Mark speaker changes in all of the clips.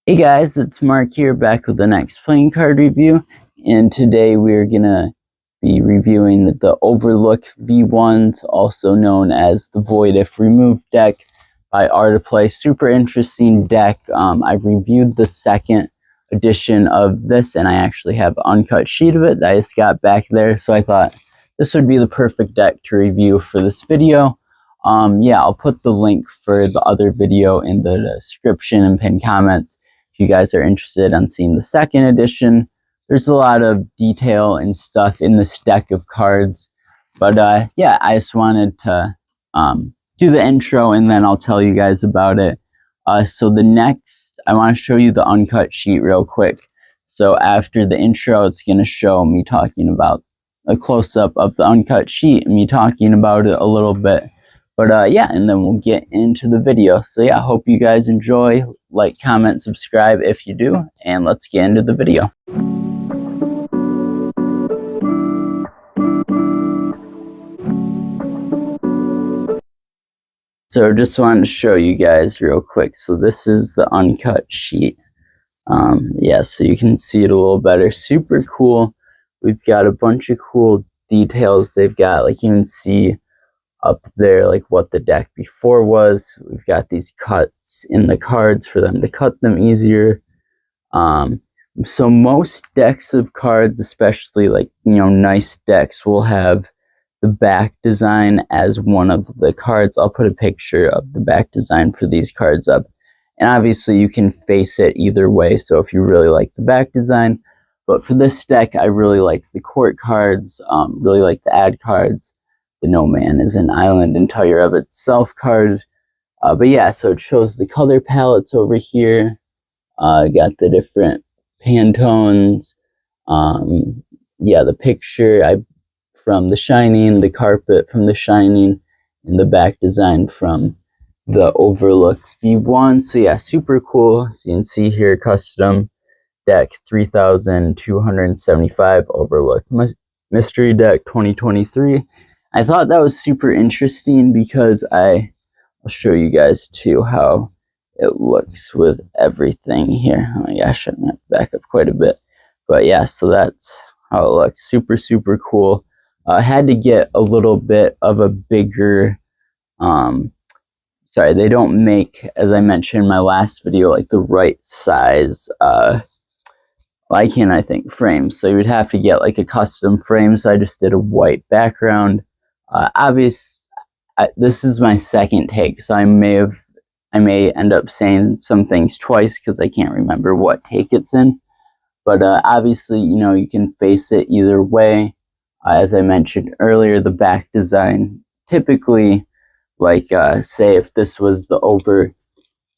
Speaker 1: Hey guys, it's Mark here, back with the next playing card review, and today we're gonna be reviewing the Overlook V1s, also known as the Void If Removed deck by Artplay. Super interesting deck. I reviewed the second edition of this, and I actually have an uncut sheet of it that I just got back there, so I thought this would be the perfect deck to review for this video. Yeah, I'll put the link for the other video in the description and pinned comments. If you guys are interested in seeing the second edition, there's a lot of detail and stuff in this deck of cards. But yeah, I just wanted to do the intro and then I'll tell you guys about it. So the next, I want to show you the uncut sheet real quick. So after the intro, it's going to show me talking about a close-up of the uncut sheet and me talking about it a little bit. But yeah, and then we'll get into the video. So yeah, hope you guys enjoy. Like, comment, subscribe if you do, and let's get into the video. So just wanted to show you guys real quick. So this is the uncut sheet. Yeah, so you can see it a little better. Super cool. We've got a bunch of cool details they've got. Like you can see up there like what the deck before was. We've got these cuts in the cards for them to cut them easier. So most decks of cards, especially like, you know, nice decks, will have the back design as one of the cards. I'll put a picture of the back design for these cards up, and obviously you can face it either way, so if you really like the back design. But for this deck, I really like the court cards, really like the ad cards. The No Man is an Island entire of itself card. But yeah, so it shows the color palettes over here. Got the different Pantones. Yeah, the picture from The Shining, the carpet from The Shining, and the back design from the Overlook V1. So yeah, super cool. So you can see here, custom deck 3,275 Overlook Mystery Deck 2023. I thought that was super interesting because I'll show you guys too how it looks with everything here. Oh my gosh, I'm gonna back up quite a bit. But yeah, so that's how it looks. Super, super cool. I had to get a little bit of a bigger, sorry, they don't make, as I mentioned in my last video, like the right size, I think, frame. So you would have to get like a custom frame. So I just did a white background. This is my second take, so I may end up saying some things twice because I can't remember what take it's in. But obviously, you know, you can face it either way. As I mentioned earlier, the back design typically, like say if this was the Overlook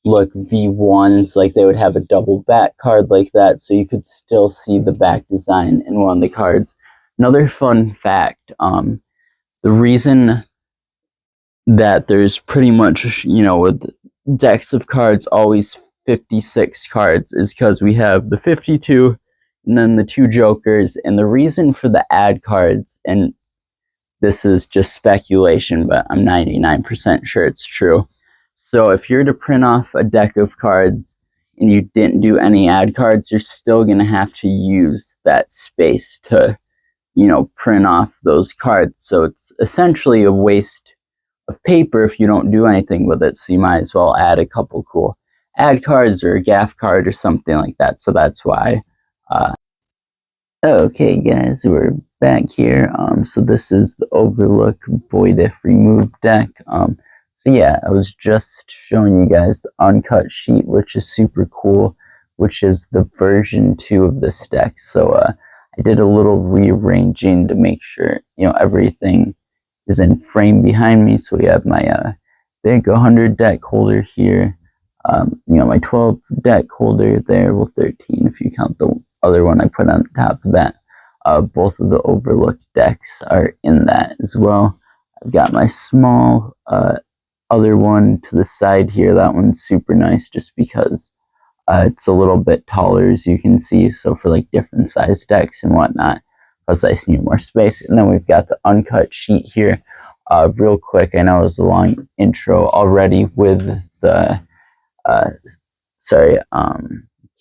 Speaker 1: V1s, like they would have a double back card like that, so you could still see the back design in one of the cards. Another fun fact, the reason that there's pretty much, you know, with decks of cards always 56 cards is because we have the 52 and then the 2 jokers. And the reason for the ad cards, and this is just speculation, but I'm 99% sure it's true. So if you're to print off a deck of cards and you didn't do any ad cards, you're still going to have to use that space to, you know, print off those cards. So it's essentially a waste of paper if you don't do anything with it. So you might as well add a couple cool ad cards or a gaff card or something like that. So that's why. Okay guys, we're back here. So this is the Overlook Void If Removed deck. So yeah, I was just showing you guys the uncut sheet, which is super cool, which is the version 2 of this deck. So I did a little rearranging to make sure, you know, everything is in frame behind me. So we have my big 100 deck holder here, you know, my 12 deck holder there, well 13 if you count the other one I put on top of that. Both of the Overlook decks are in that as well. I've got my small other one to the side here. That one's super nice just because it's a little bit taller, as you can see, so for like different size decks and whatnot, plus I just need more space. And then we've got the uncut sheet here. Real quick, I know it was a long intro already with the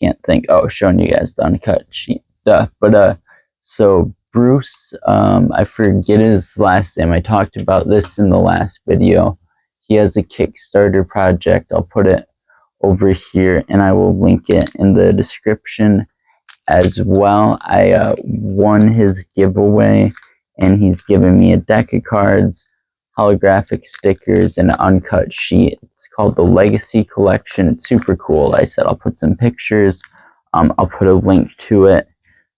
Speaker 1: can't think. Oh, showing you guys the uncut sheet stuff. But so Bruce, I forget his last name. I talked about this in the last video. He has a Kickstarter project. I'll put it over here, and I will link it in the description as well. I won his giveaway, and he's given me a deck of cards, holographic stickers, and an uncut sheet. It's called the Legacy Collection. It's super cool. I said I'll put some pictures. I'll put a link to it.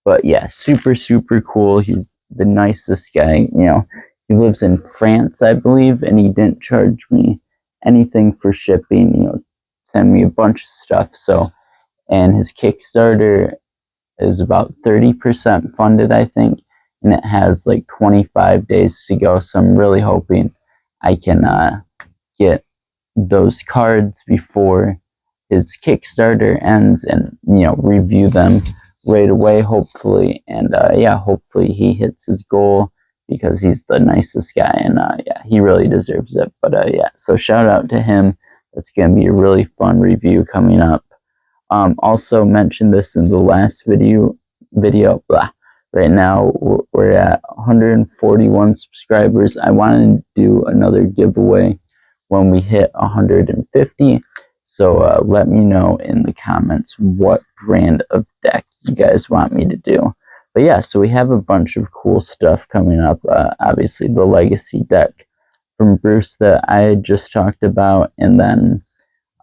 Speaker 1: But yeah, super, super cool. He's the nicest guy. You know, he lives in France, I believe, and he didn't charge me anything for shipping. You know, send me a bunch of stuff. So, and his Kickstarter is about 30% funded, I think, and it has like 25 days to go. So I'm really hoping I can get those cards before his Kickstarter ends, and you know, review them right away, hopefully. And yeah, hopefully he hits his goal, because he's the nicest guy, and yeah, he really deserves it. But yeah, so shout out to him. That's gonna be a really fun review coming up. Also mentioned this in the last video. Right now we're at 141 subscribers. I want to do another giveaway when we hit 150. So let me know in the comments what brand of deck you guys want me to do. But yeah, so we have a bunch of cool stuff coming up. Obviously the Legacy deck from Bruce that I just talked about, and then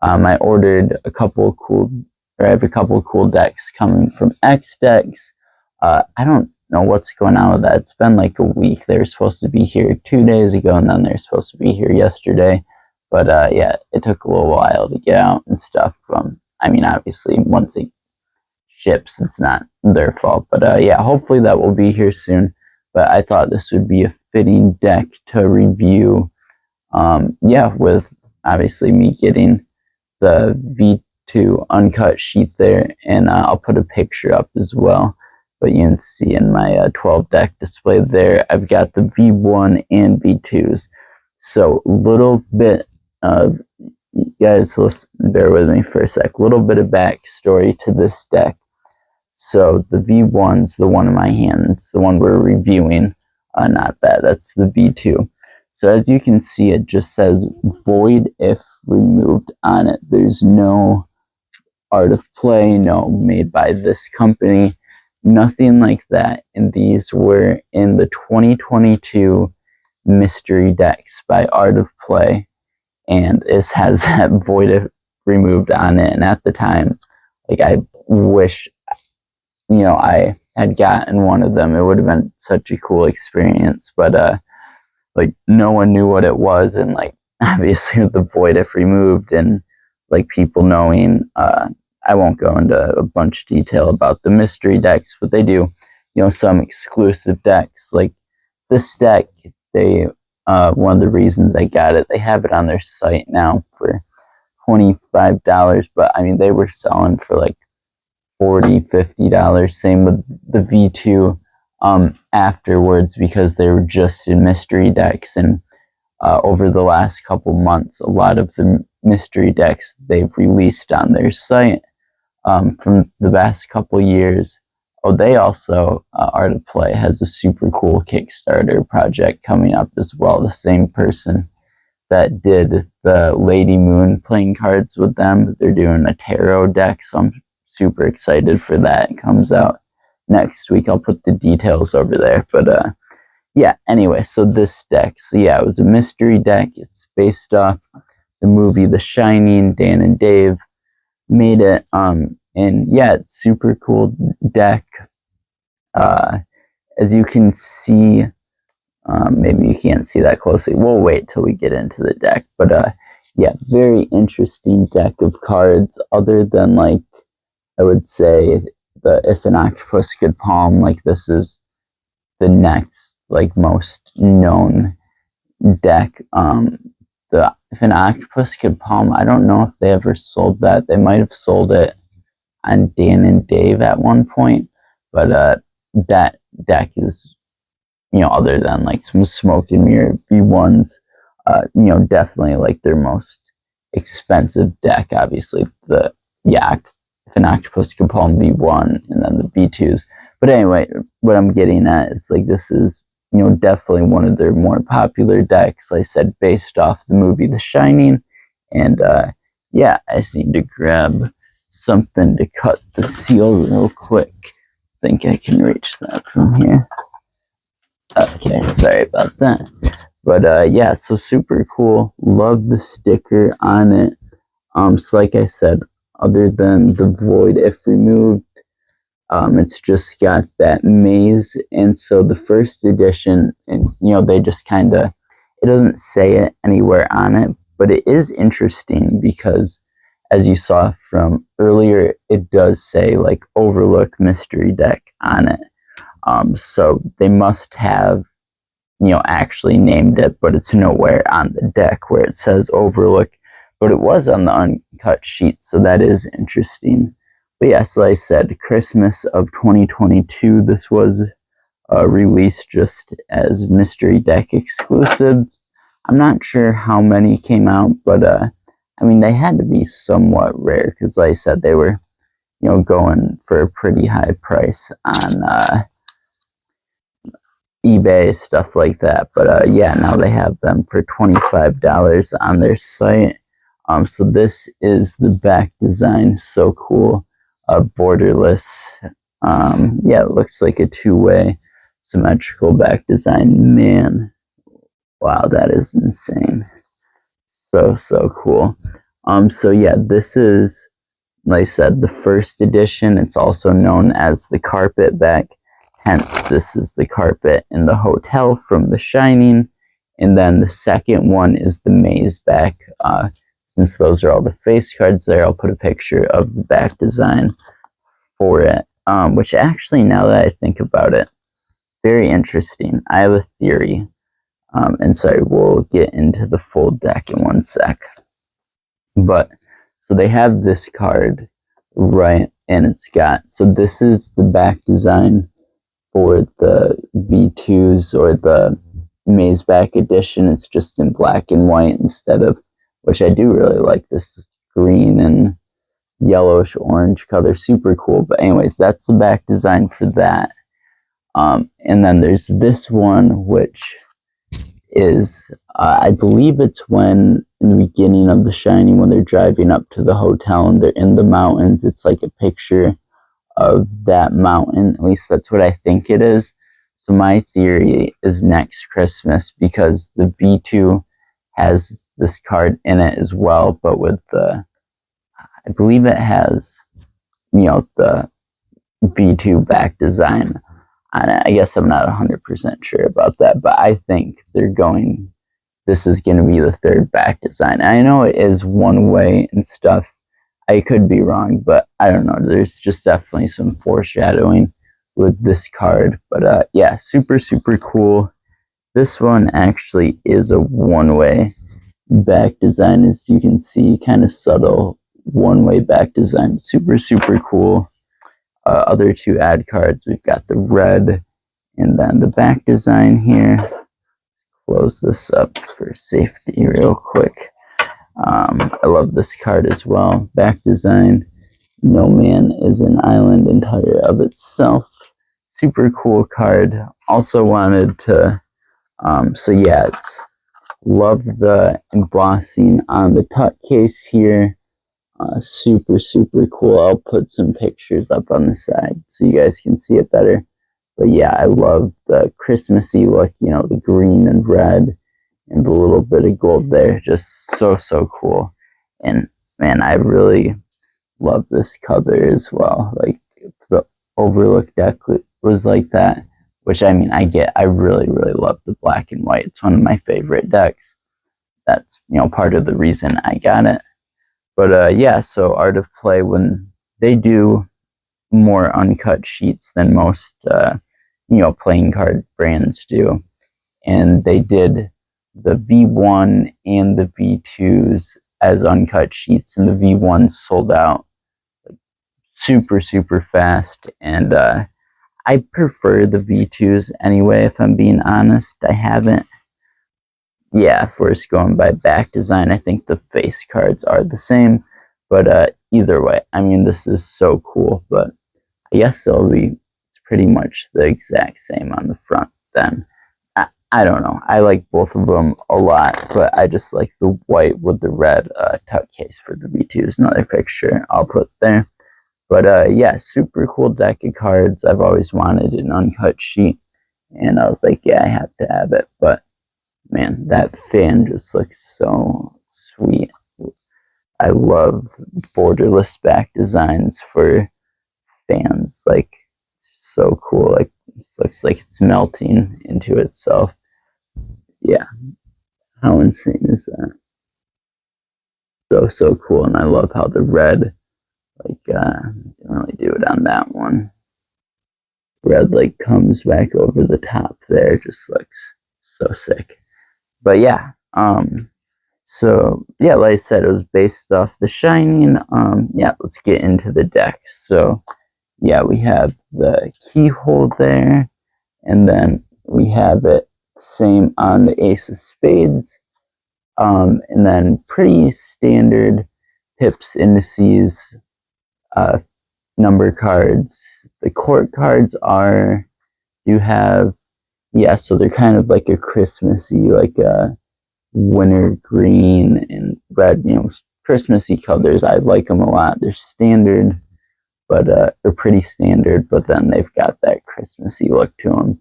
Speaker 1: I ordered a couple of cool, or I have a couple of cool decks coming from X Decks. I don't know what's going on with that. It's been like a week. They were supposed to be here 2 days ago, and then they're supposed to be here yesterday. But yeah, it took a little while to get out and stuff. I mean, obviously, once it ships, it's not their fault. But yeah, hopefully that will be here soon. But I thought this would be a fitting deck to review. Yeah, with obviously me getting the V2 uncut sheet there, and I'll put a picture up as well. But you can see in my 12 deck display there, I've got the V1 and V2s. So little bit of, you guys will bear with me for a sec, little bit of backstory to this deck. So the V1's the one in my hands, the one we're reviewing, not that, that's the V2. So as you can see, it just says void if removed on it. There's no art of play, no made by this company, nothing like that. And these were in the 2022 mystery decks by Art of Play, and this has that void if removed on it. And at the time, like, I wish, you know, I had gotten one of them. It would have been such a cool experience. But like, no one knew what it was, and like, obviously with the void if removed, and like people knowing, I won't go into a bunch of detail about the mystery decks, but they do, you know, some exclusive decks. Like this deck, they one of the reasons I got it, they have it on their site now for $25, but I mean, they were selling for like $40-50. Same with the V2 afterwards, because they were just in mystery decks. And over the last couple months, a lot of the mystery decks they've released on their site from the past couple years. Oh, they also, Art of Play has a super cool Kickstarter project coming up as well. The same person that did the Lady Moon playing cards with them, they're doing a tarot deck, so I'm super excited for that. It comes out next week. I'll put the details over there. But yeah, anyway, so this deck, so yeah, it was a mystery deck. It's based off the movie The Shining. Dan and Dave made it, and yeah, it's super cool deck. As you can see, maybe you can't see that closely, we'll wait till we get into the deck. But yeah, very interesting deck of cards, other than, like, I would say the If an Octopus Could Palm. Like, this is the next, like, most known deck. The If an Octopus Could Palm, I don't know if they ever sold that. They might have sold it on Dan and Dave at one point, but that deck is, you know, other than like some Smoke and Mirror V1s, you know, definitely like their most expensive deck. Obviously the If if an octopus could palm V1 and then the V2s. But anyway, what I'm getting at is like this is, you know, definitely one of their more popular decks. Like I said, based off the movie The Shining. And yeah, I just need to grab something to cut the seal real quick. I think I can reach that from here. Okay, sorry about that. But yeah, so super cool. Love the sticker on it. So like I said, other than the void if removed, it's just got that maze. And so the first edition, and you know, they just kind of, it doesn't say it anywhere on it, but it is interesting because as you saw from earlier, it does say like Overlook mystery deck on it. So they must have, you know, actually named it, but it's nowhere on the deck where it says Overlook, but it was on the uncut sheet, so that is interesting. But yeah, so like I said, Christmas of 2022, this was released just as mystery deck exclusives. I'm not sure how many came out, but I mean, they had to be somewhat rare because like I said, they were, you know, going for a pretty high price on eBay, stuff like that. But yeah, now they have them for $25 on their site. So this is the back design. So cool. Borderless. Yeah, it looks like a two-way symmetrical back design. Man, wow, that is insane. So cool. So yeah, this is, like I said, the first edition. It's also known as the carpet back. Hence, this is the carpet in the hotel from The Shining. And then the second one is the Mazeback. Since those are all the face cards there, I'll put a picture of the back design for it. Which actually, now that I think about it, very interesting. I have a theory. And so we'll get into the full deck in one sec. But, so they have this card, right? And it's got, so this is the back design for the V2s or the Mazeback edition. It's just in black and white instead of, which I do really like, this green and yellowish orange color. Super cool. But anyways, that's the back design for that. And then there's this one, which is, I believe it's when, in the beginning of The Shining, when they're driving up to the hotel and they're in the mountains, it's like a picture of that mountain. At least that's what I think it is. So my theory is next Christmas, because the V2 has this card in it as well, but with the, I believe it has, you know, the V2 back design on it. I guess I'm not 100% sure about that, but I think they're going, this is going to be the third back design. I know it is one way and stuff. I could be wrong, but I don't know. There's just definitely some foreshadowing with this card. But yeah, super cool. This one actually is a one-way back design, as you can see, kind of subtle one-way back design. Super cool. Other two ad cards, we've got the red and then the back design here. Close this up for safety real quick. I love this card as well. Back design, no man is an island entire of itself. Super cool card. Also wanted to, so yeah, it's, love the embossing on the tuck case here. Super cool. I'll put some pictures up on the side so you guys can see it better. But yeah, I love the Christmassy look, you know, the green and red and the little bit of gold there. Just so cool. And man, I really love this color as well. Like, if the Overlook deck was like that, which I mean, I really love the black and white. It's one of my favorite decks. That's, you know, part of the reason I got it. But yeah, so Art of Play, when they do more uncut sheets than most, you know, playing card brands do, and they did the V1 and the V2s as uncut sheets, and the V1 sold out super fast. And I prefer the V2s anyway, if I'm being honest. I haven't, yeah, if we're just going by back design, I think the face cards are the same. But either way, I mean, this is so cool, but I guess it's pretty much the exact same on the front then. I don't know. I like both of them a lot, but I just like the white with the red tuck case for the V2 is another picture I'll put there. But yeah, super cool deck of cards. I've always wanted an uncut sheet, and I was like, yeah, I have to have it. But man, that fan just looks so sweet. I love borderless back designs for fans. Like, it's so cool. Like, this looks like it's melting into itself. Yeah, how insane is that? So cool. And I love how the red, like, didn't really do it on that one. Red, like, comes back over the top there. Just looks so sick. But yeah, so yeah, like I said, it was based off The Shining. Yeah, let's get into the deck. So yeah, we have the keyhole there, and then we have it same on the Ace of Spades, and then pretty standard pips, indices, number cards. The court cards do have, yeah, so they're kind of like a Christmassy, like a winter green and red, Christmassy colors. I like them a lot. They're standard, but they're pretty standard, but then they've got that Christmassy look to them.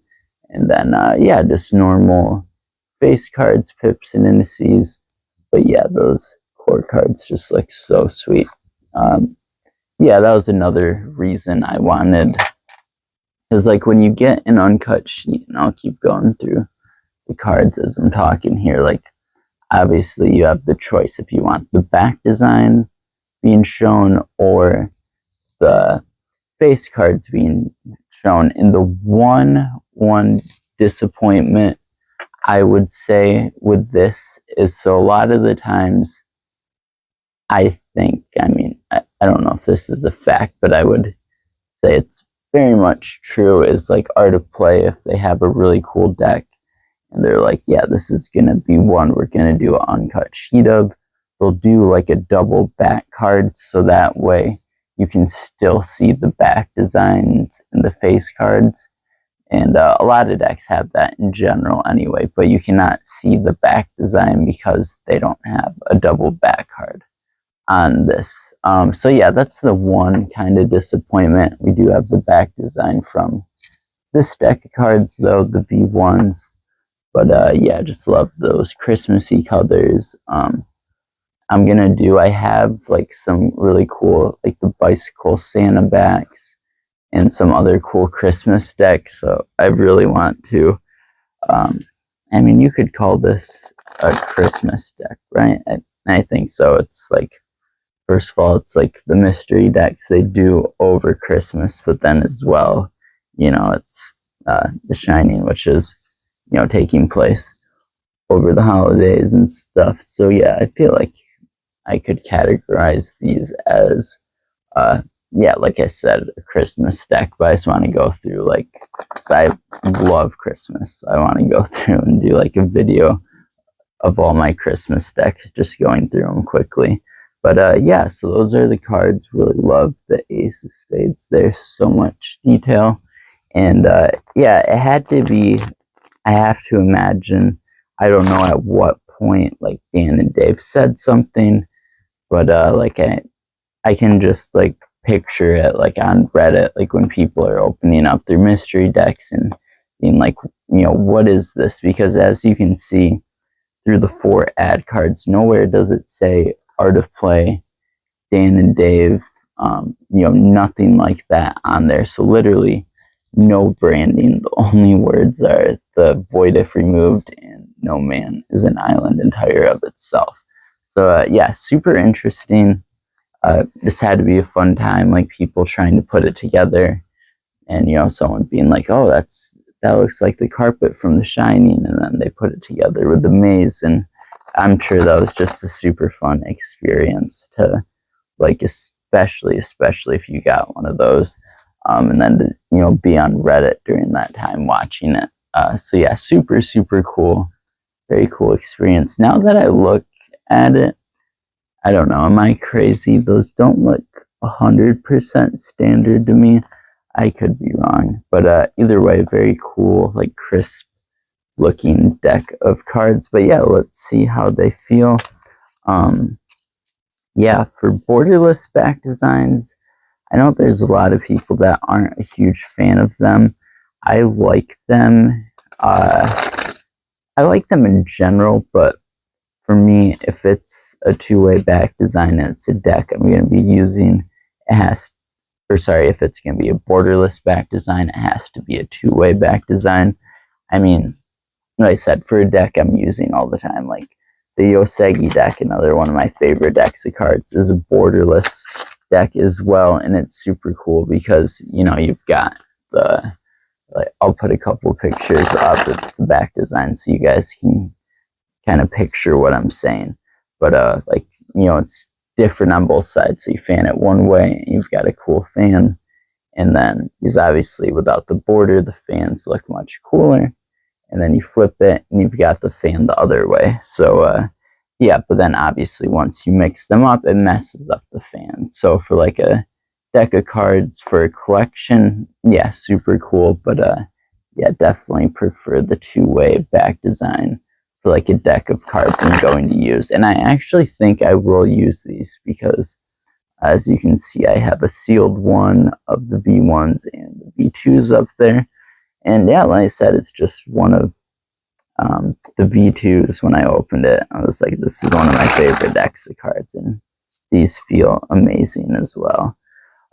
Speaker 1: And then, yeah, just normal face cards, pips, and indices. But yeah, those core cards just look so sweet. Yeah, that was another reason I wanted, because like when you get an uncut sheet, and I'll keep going through the cards as I'm talking here, like obviously you have the choice if you want the back design being shown or the face cards being shown. And the one disappointment I would say with this is, so a lot of the times I think, I mean, I don't know if this is a fact, but I would say it's very much true, is like Art of Play, if they have a really cool deck and they're like, yeah, this is gonna be one we're gonna do an uncut sheet of, they'll do like a double back card, so that way you can still see the back designs and the face cards. And a lot of decks have that in general anyway, but you cannot see the back design because they don't have a double back card on this. So yeah, that's the one kind of disappointment. We do have the back design from this deck of cards though, the V1s. But yeah, just love those Christmassy colors. I have like some really cool, like the bicycle Santa backs and some other cool Christmas decks. So I really want to, I mean, you could call this a Christmas deck, right? I think so. It's like, first of all, it's like the mystery decks they do over Christmas, but then as well, it's The Shining, which is, taking place over the holidays and stuff. So yeah, I feel like I could categorize these as, yeah, like I said, a Christmas deck, but I just want to go through, like, because I love Christmas, so I want to go through and do like a video of all my Christmas decks, just going through them quickly. But yeah, so those are the cards. Really love the Ace of Spades. There's so much detail. And yeah, it had to be, I have to imagine, I don't know at what point, like, Dan and Dave said something, but like I can just like picture it like on Reddit, like when people are opening up their mystery decks and being like, what is this? Because as you can see through the 4 ad cards, nowhere does it say Art of Play, Dan and Dave, nothing like that on there. So literally no branding. The only words are the void if removed and no man is an island entire of itself. So yeah, super interesting. This had to be a fun time, like people trying to put it together, and someone being like, oh, that looks like the carpet from The Shining, and then they put it together with the maze. And I'm sure that was just a super fun experience to, like, especially if you got one of those, and then to, be on Reddit during that time watching it. So yeah, super cool, very cool experience. Now that I look at it, I don't know, am I crazy? Those don't look 100% standard to me. I could be wrong, but either way, very cool, like crisp looking deck of cards. But yeah, let's see how they feel. Yeah, for borderless back designs, I know there's a lot of people that aren't a huge fan of them. I like them. I like them in general, but for me, if it's a two-way back design and it's a deck I'm going to be using, it has, or sorry, if it's going to be a borderless back design, it has to be a two-way back design. I mean, like I said, for a deck I'm using all the time, like the Yosegi deck, another one of my favorite decks of cards, is a borderless deck as well, and it's super cool because, you know, you've got the, like, I'll put a couple pictures of the back design so you guys can kind of picture what I'm saying. But like, you know, it's different on both sides. So you fan it one way, and you've got a cool fan, and then, because obviously without the border, the fans look much cooler. And then you flip it, and you've got the fan the other way. So yeah, but then obviously once you mix them up, it messes up the fan. So for like a deck of cards for a collection, yeah, super cool. But yeah, definitely prefer the two-way back design for like a deck of cards I'm going to use. And I actually think I will use these because, as you can see, I have a sealed one of the V1s and the V2s up there. And yeah, like I said, it's just one of the V2s. When I opened it, I was like, this is one of my favorite decks of cards, and these feel amazing as well.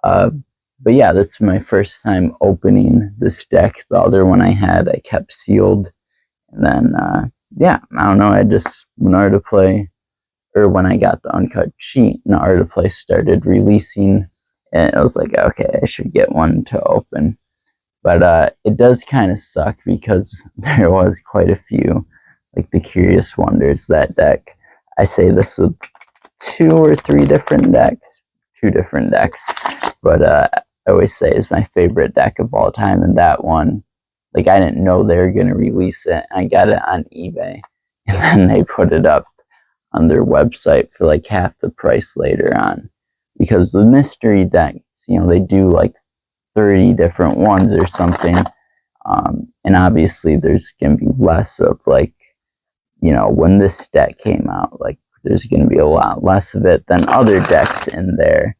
Speaker 1: But yeah, that's my first time opening this deck. The other one I had, I kept sealed. And then, yeah, I don't know, I just, when Art of Play, or when I got the uncut sheet, and Art of Play started releasing, and I was like, okay, I should get one to open. But it does kind of suck because there was quite a few, like the Curious Wonders, that deck. I say this with two different decks, but I always say is my favorite deck of all time, and that one, like, I didn't know they were going to release it. I got it on eBay, and then they put it up on their website for like half the price later on, because the mystery decks, you know, they do like 30 different ones or something, and obviously there's gonna be less of, like, you know, when this deck came out, like, there's gonna be a lot less of it than other decks in there.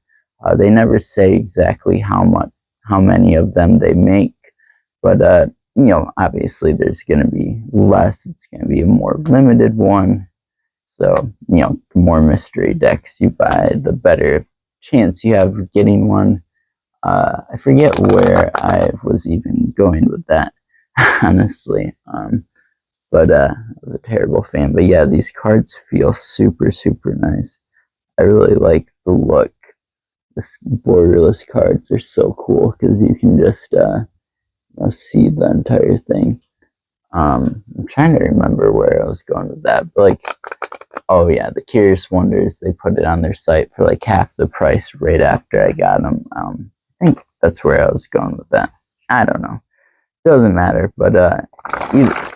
Speaker 1: They never say exactly how many of them they make, but you know, obviously there's gonna be less. It's gonna be a more limited one. So, you know, the more mystery decks you buy, the better chance you have of getting one. I forget where I was even going with that, honestly. But I was a terrible fan. But yeah, these cards feel super, super nice. I really like the look. This borderless cards are so cool because you can just you know, see the entire thing. I'm trying to remember where I was going with that, but like, oh yeah, the Curious Wonders, they put it on their site for like half the price right after I got them. I think that's where I was going with that. I don't know. Doesn't matter, but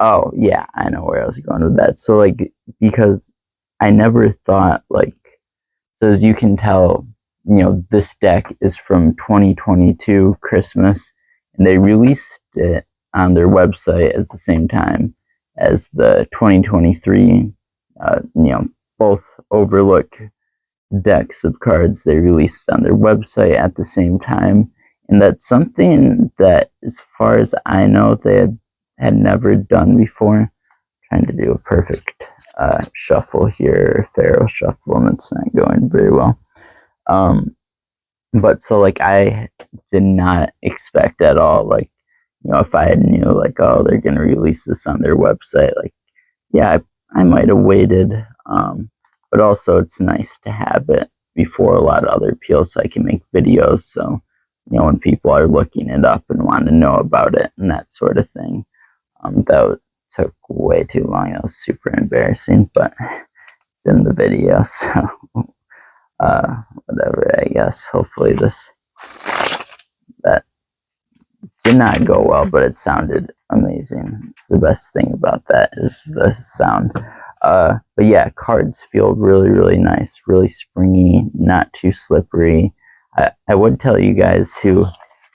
Speaker 1: oh yeah, I know where I was going with that. So like, because I never thought, like, so as you can tell, you know, this deck is from 2022 Christmas, and they released it on their website at the same time as the 2023, you know, both Overlook decks of cards they released on their website at the same time. And that's something that, as far as I know, they had never done before. I'm trying to do a perfect shuffle here, Pharaoh shuffle, and it's not going very well. But so, like, I did not expect at all, like, you know, if I had knew, like, oh, they're going to release this on their website, like, yeah, I might have waited. But also, it's nice to have it before a lot of other people so I can make videos. So, you know, when people are looking it up and want to know about it and that sort of thing. That took way too long. It was super embarrassing, but it's in the video, so whatever, I guess. Hopefully that did not go well, but it sounded amazing. It's the best thing about that is the sound. But yeah, cards feel really nice, really springy, not too slippery. I would tell you guys who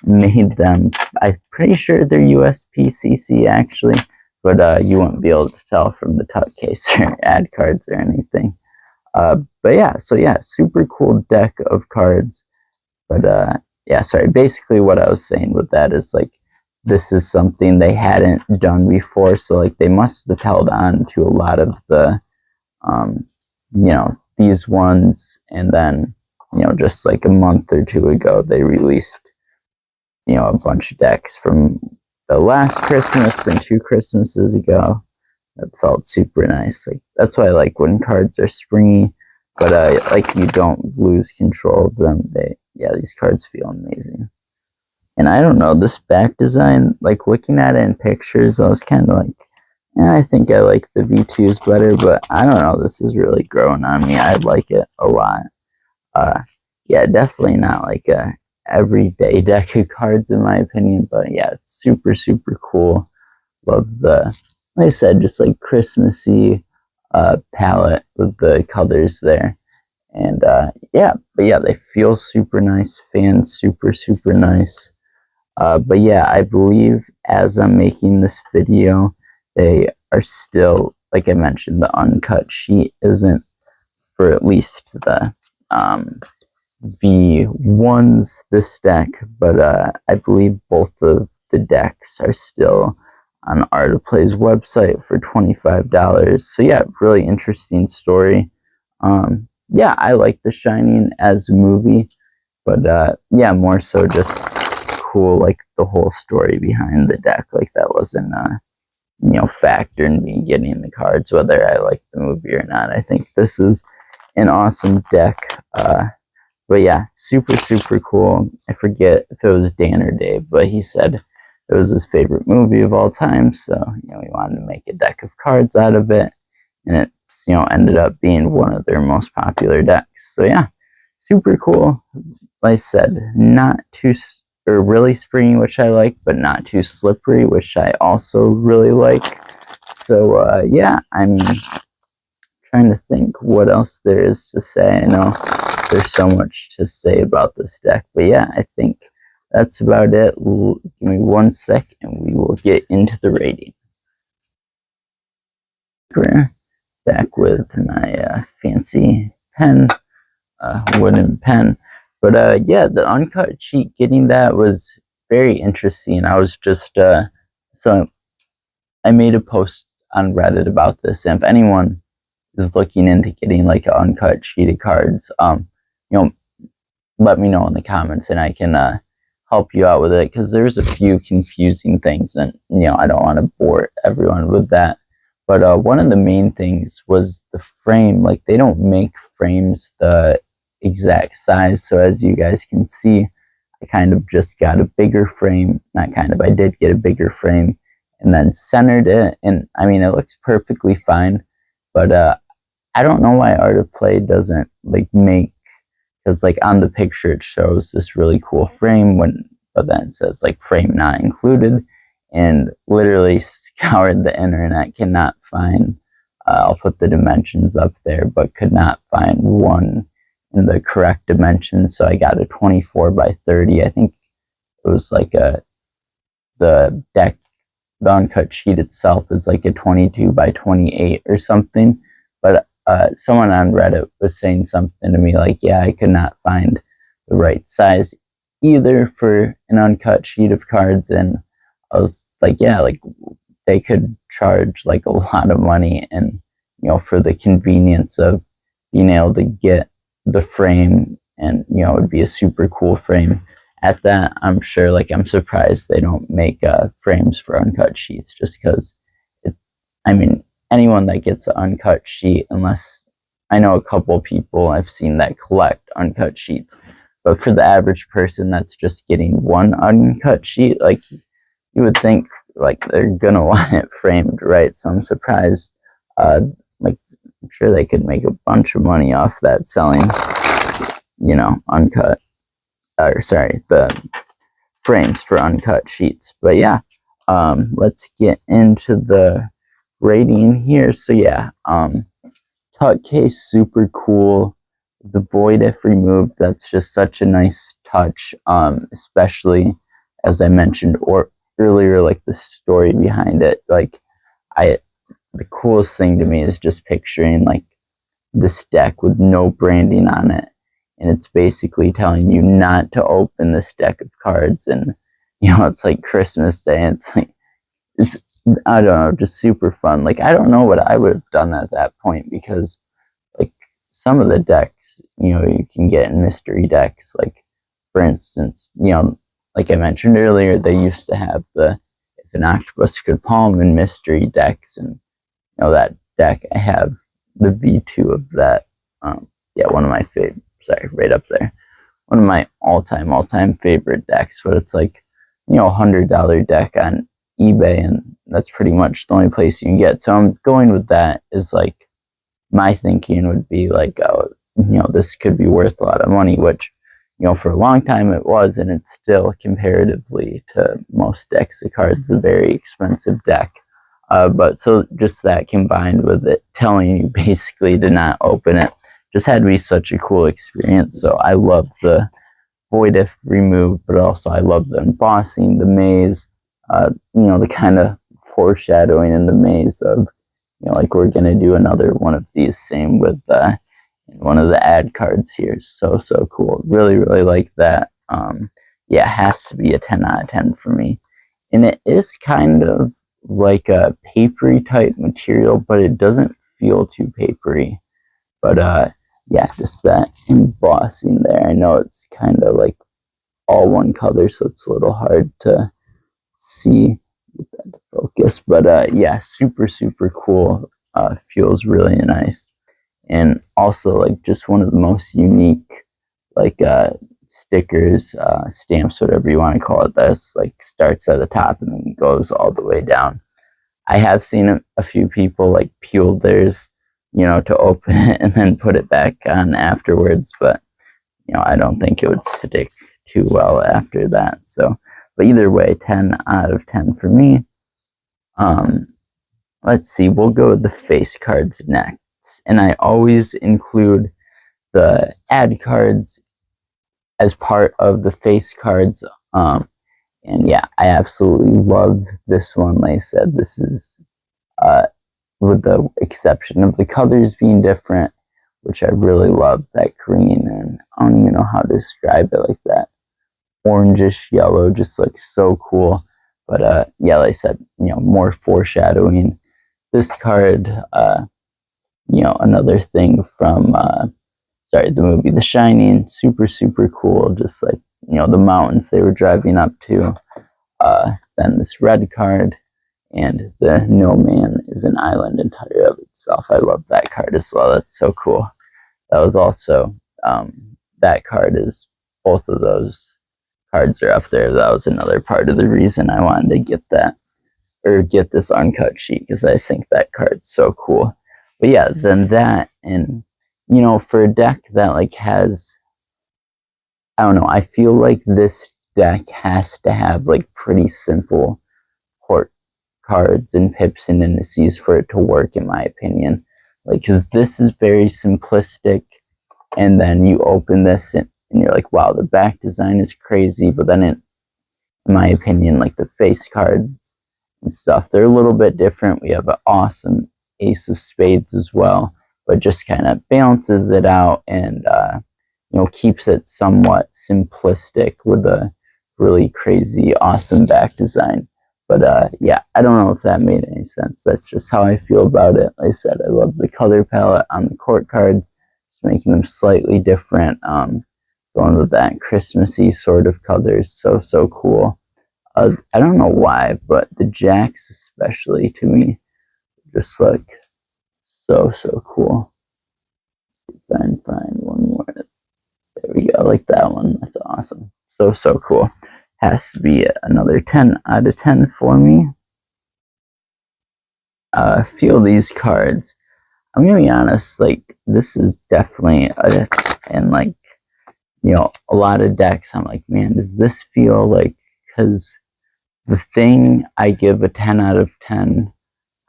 Speaker 1: made them. I'm pretty sure they're USPCC actually, but you won't be able to tell from the tuck case or ad cards or anything. But yeah, so yeah, super cool deck of cards. But yeah, sorry, basically what I was saying with that is like, this is something they hadn't done before, so like they must have held on to a lot of the you know, these ones, and then, you know, just like a month or two ago they released, you know, a bunch of decks from the last Christmas and 2 Christmases ago that felt super nice. Like, that's why I like when cards are springy, but like, you don't lose control of them. Yeah, these cards feel amazing. And I don't know, this back design, like looking at it in pictures, I was kind of like, yeah, I think I like the V2s better, but I don't know, this is really growing on me. I like it a lot. Yeah, definitely not like a everyday deck of cards in my opinion, but yeah, it's super cool. Love the, like I said, just like Christmassy palette with the colors there. And yeah, but yeah, they feel super nice. Fans super nice. But yeah, I believe as I'm making this video, they are still, like I mentioned, the uncut sheet isn't for at least the V1s this deck, but I believe both of the decks are still on Art of Play's website for $25. So yeah, really interesting story. Yeah, I like The Shining as a movie, but yeah, more so just cool, like the whole story behind the deck. Like, that wasn't you know, factor in me getting the cards, whether I like the movie or not. I think this is an awesome deck. But yeah, super cool. I forget if it was Dan or Dave, but he said it was his favorite movie of all time, so, you know, he wanted to make a deck of cards out of it, and it, you know, ended up being one of their most popular decks. So yeah, super cool. Like I said, not too, or really springy, which I like, but not too slippery, which I also really like. So yeah, I'm trying to think what else there is to say. I know there's so much to say about this deck, but yeah, I think that's about it. Give me 1 sec and we will get into the rating. Back with my fancy pen, wooden pen. But yeah, the uncut sheet, getting that was very interesting. I was just so I made a post on Reddit about this, and if anyone is looking into getting like an uncut sheet of cards, you know, let me know in the comments and I can help you out with it, because there's a few confusing things, and you know, I don't want to bore everyone with that. But one of the main things was the frame. Like, they don't make frames the exact size, so as you guys can see, I kind of just got a bigger frame. Not kind of, I did get a bigger frame and then centered it, and I mean, it looks perfectly fine. But I don't know why Art of Play doesn't like make, because like on the picture it shows this really cool frame, but then it says like frame not included, and literally scoured the internet, cannot find, I'll put the dimensions up there, but could not find one in the correct dimension. So I got a 24 by 30. I think it was like the deck, the uncut sheet itself is like a 22 by 28 or something. But someone on Reddit was saying something to me like, yeah, I could not find the right size either for an uncut sheet of cards. And I was like, yeah, like, they could charge like a lot of money, and you know, for the convenience of being able to get the frame, and you know, it would be a super cool frame at that. I'm sure, like, I'm surprised they don't make frames for uncut sheets, just because I mean, anyone that gets an uncut sheet, unless I know a couple people I've seen that collect uncut sheets, but for the average person that's just getting one uncut sheet, like, you would think like they're gonna want it framed, right? So I'm surprised. Like, I'm sure they could make a bunch of money off that, selling, you know, uncut, or sorry, the frames for uncut sheets. But yeah, let's get into the rating here. So yeah, tuck case, super cool. The void if removed, that's just such a nice touch, especially as I mentioned earlier, like the story behind it. Like the coolest thing to me is just picturing like this deck with no branding on it, and it's basically telling you not to open this deck of cards. And it's like Christmas Day, and it's like, it's, I don't know, just super fun. Like, I don't know what I would have done at that point, because like some of the decks, you can get in mystery decks, like for instance, like I mentioned earlier, they used to have the If an Octopus Could Palm in mystery decks, and that deck, I have the V2 of that. Yeah, one of my favorite, sorry, right up there, one of my all-time favorite decks. But it's like, $100 deck on eBay, and that's pretty much the only place you can get. So I'm going with that. Is like, my thinking would be like, oh, this could be worth a lot of money, which, for a long time it was, and it's still, comparatively to most decks of cards, a very expensive deck. But so just that combined with it telling you basically to not open it, just had to be such a cool experience. So I love the void if removed, but also I love the embossing, the maze, the kind of foreshadowing in the maze of, like we're going to do another one of these, same with one of the ad cards here. So cool. Really like that. Yeah, it has to be a 10 out of 10 for me. And it is kind of like a papery type material, but it doesn't feel too papery. But yeah, just that embossing there. I know it's kind of like all one color, so it's a little hard to see, get that to focus. But yeah, super cool. Feels really nice, and also like just one of the most unique like stickers, stamps, whatever you want to call it, that's like starts at the top and then goes all the way down. I have seen a few people like peel theirs, to open it and then put it back on afterwards, but I don't think it would stick too well after that. So, but either way, 10 out of 10 for me. Let's see, we'll go with the face cards next, and I always include the ad cards as part of the face cards. And yeah, I absolutely love this one. Like I said, this is, with the exception of the colors being different, which I really love, that green, and I don't even know how to describe it, like that orangish yellow, just like so cool. But yeah, like I said, more foreshadowing. This card, another thing from the movie The Shining, super cool, just like, the mountains they were driving up to. Then this red card, and the No Man is an Island entire of itself. I love that card as well. That's so cool. That was also, that card is, both of those cards are up there. That was another part of the reason I wanted to get that, or get this uncut sheet, because I think that card's so cool. But yeah, then that, and for a deck that like has, I don't know, I feel like this deck has to have like pretty simple port cards and pips and indices for it to work, in my opinion. Like, because this is very simplistic, and then you open this and you're like, wow, the back design is crazy. But then in my opinion, like the face cards and stuff, they're a little bit different. We have an awesome Ace of Spades as well, but just kind of balances it out, and keeps it somewhat simplistic with a really crazy awesome back design. But yeah, I don't know if that made any sense. That's just how I feel about it. Like I said, I love the color palette on the court cards, just making them slightly different, going with that Christmassy sort of colors. So cool. I don't know why, but the jacks especially, to me, just like so cool. Find one more. There we go, like that one. That's awesome. So cool. Has to be another 10 out of 10 for me. Feel these cards. I'm gonna be honest, like this is definitely and like, a lot of decks I'm like, man, does this feel like, because the thing I give a 10 out of 10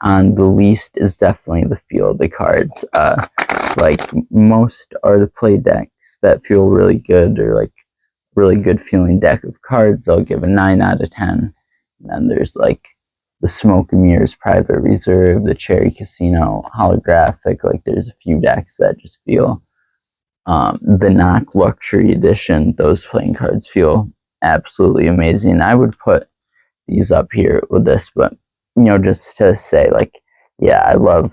Speaker 1: on the least is definitely the feel of the cards. Like most are the play decks that feel really good, or like really good feeling deck of cards, I'll give a 9 out of 10. And then there's like the Smoke and Mirrors Private Reserve, the Cherry Casino Holographic. Like there's a few decks that just feel the Knock Luxury Edition, those playing cards feel absolutely amazing. I would put these up here with this, but you know, just to say, like, yeah, I love,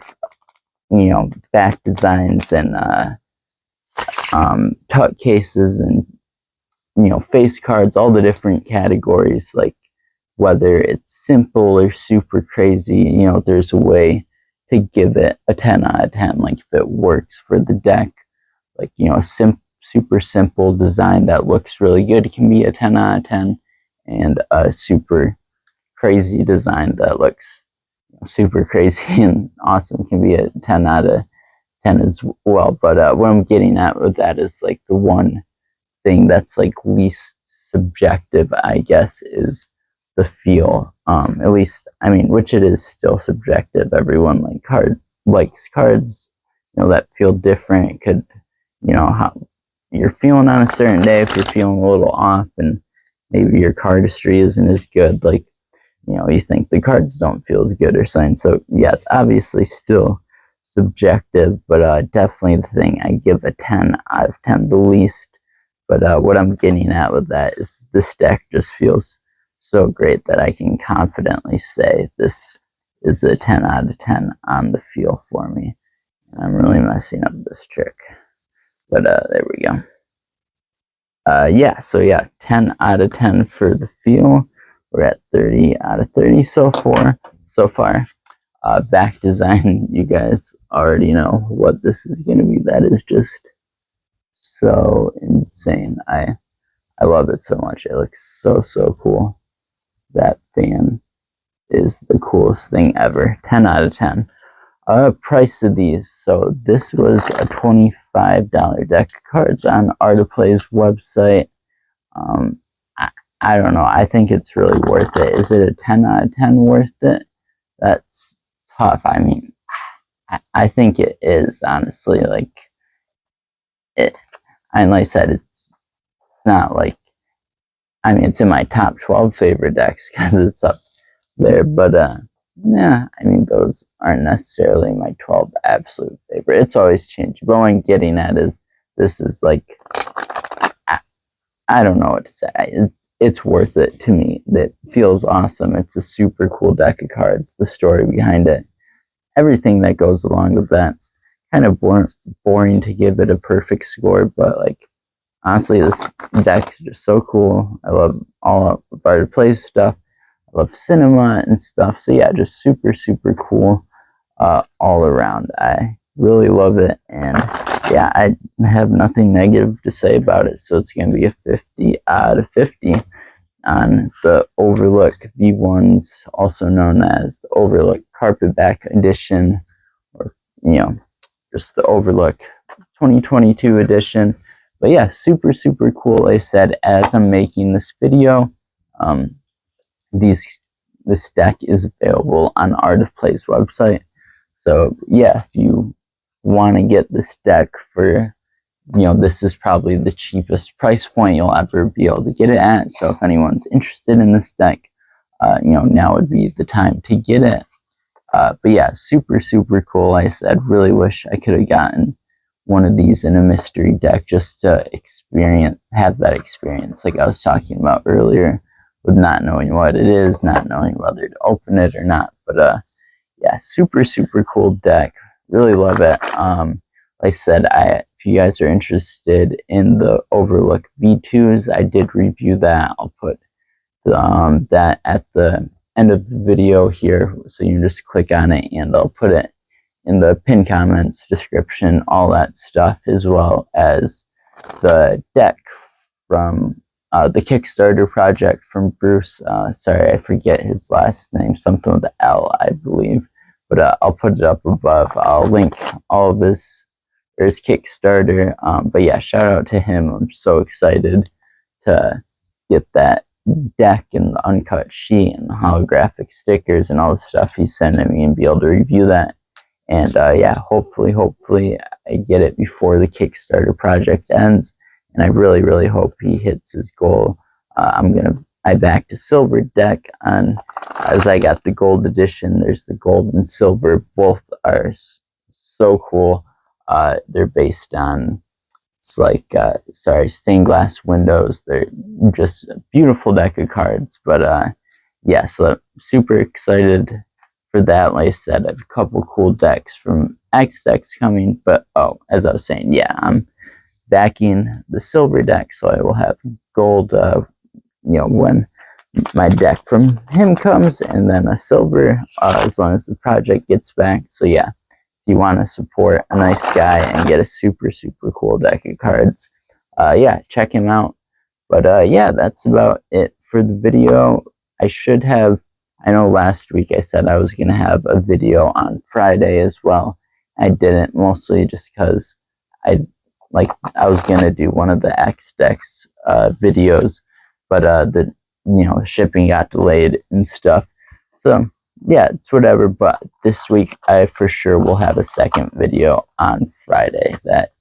Speaker 1: you know, back designs and tuck cases and, you know, face cards, all the different categories, like whether it's simple or super crazy, you know, there's a way to give it a 10 out of 10. Like if it works for the deck, like, you know, a super simple design that looks really good, it can be a 10 out of 10, and a super crazy design that looks super crazy and awesome can be a 10 out of 10 as well. But what I'm getting at with that is like the one thing that's like least subjective, I guess, is the feel. At least, I mean, which it is still subjective. Everyone likes cards, you know, that feel different. It could, you know, how you're feeling on a certain day, if you're feeling a little off and maybe your cardistry isn't as good, like, you know, you think the cards don't feel as good or something. So yeah, it's obviously still subjective, but definitely the thing I give a 10 out of 10 the least. But what I'm getting at with that is this deck just feels so great that I can confidently say this is a 10 out of 10 on the feel for me. And I'm really messing up this trick. But there we go. Yeah, so yeah, 10 out of 10 for the feel. We're at 30 out of 30 so far. Back design, you guys already know what this is going to be. That is just so insane. I love it so much. It looks so cool. That fan is the coolest thing ever. 10 out of 10. Price of these. So this was a $25 deck of cards on Art of Play's website. I don't know. I think it's really worth it. Is it a 10 out of 10 worth it? That's tough. I mean, I think it is, honestly. Like, and like I said, it's not like, I mean, it's in my top 12 favorite decks because it's up there. But, yeah, I mean, those aren't necessarily my 12 absolute favorite. It's always changed. But what I'm getting at is, this is like, I don't know what to say. It's worth it to me. It feels awesome. It's a super cool deck of cards. The story behind it, everything that goes along with that. Kind of boring to give it a perfect score, but like, honestly, this deck is just so cool. I love all of Art of Play stuff. I love cinema and stuff. So yeah, just super cool all around. I really love it, and yeah, I have nothing negative to say about it. So it's going to be a 50 out of 50 on the Overlook V1s, also known as the Overlook Carpetback Edition, or, you know, just the Overlook 2022 edition. But yeah, super cool. Like I said, as I'm making this video, this deck is available on Art of Play's website. So yeah, if you want to get this deck for, you know, this is probably the cheapest price point you'll ever be able to get it at. So if anyone's interested in this deck, you know, now would be the time to get it. But yeah, super cool. Like I said, really wish I could have gotten one of these in a mystery deck just to have that experience like I was talking about earlier, with not knowing what it is, not knowing whether to open it or not. But yeah, super cool deck. Really love it. Like I said, if you guys are interested in the Overlook V2s, I did review that. I'll put that at the end of the video here, so you can just click on it, and I'll put it in the pinned comments, description, all that stuff, as well as the deck from the Kickstarter project from Bruce. Sorry, I forget his last name, something with the L, I believe. But I'll put it up above. I'll link all of his Kickstarter. But yeah, shout out to him. I'm so excited to get that deck and the uncut sheet and the holographic stickers and all the stuff he's sending me, and be able to review that. And yeah, hopefully I get it before the Kickstarter project ends, and I really hope he hits his goal. I backed a silver deck on, as I got the gold edition. There's the gold and silver, both are so cool. They're based on, it's like stained glass windows. They're just a beautiful deck of cards. But yeah, so I'm super excited for that. Like I said, I have a couple cool decks from X decks coming. But oh, as I was saying, yeah, I'm backing the silver deck, so I will have gold when my deck from him comes, and then a silver as long as the project gets back. So yeah, if you want to support a nice guy and get a super cool deck of cards, yeah, check him out. But yeah, that's about it for the video. I know last week I said I was gonna have a video on Friday as well. I didn't, mostly just because I was gonna do one of the X decks videos, but the shipping got delayed and stuff. So yeah, it's whatever. But this week I for sure will have a second video on Friday. That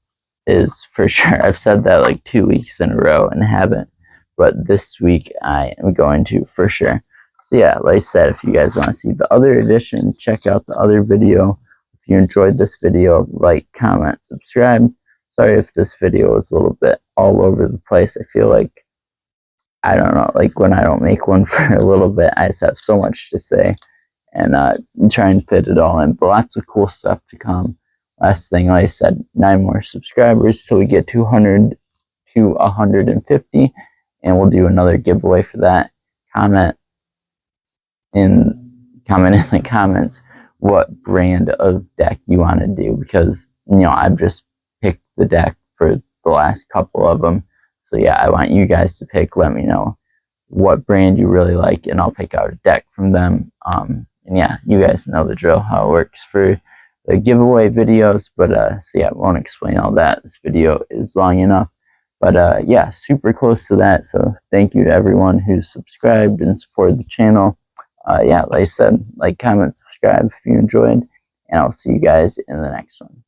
Speaker 1: is for sure. I've said that like 2 weeks in a row and haven't, but this week I am going to for sure. So yeah, like I said, if you guys want to see the other edition, check out the other video. If you enjoyed this video, like, comment, subscribe. Sorry if this video is a little bit all over the place. I feel like, I don't know, like when I don't make one for a little bit, I just have so much to say, and try and fit it all in. But lots of cool stuff to come. Last thing, like I said, 9 more subscribers till we get 200 to 150, and we'll do another giveaway for that. Comment in the comments what brand of deck you want to do, because I've just picked the deck for the last couple of them. So yeah, I want you guys to pick. Let me know what brand you really like, and I'll pick out a deck from them. And yeah, you guys know the drill, how it works for the giveaway videos. But so yeah, I won't explain all that. This video is long enough. But yeah, super close to that. So thank you to everyone who's subscribed and supported the channel. Yeah, like I said, like, comment, subscribe if you enjoyed, and I'll see you guys in the next one.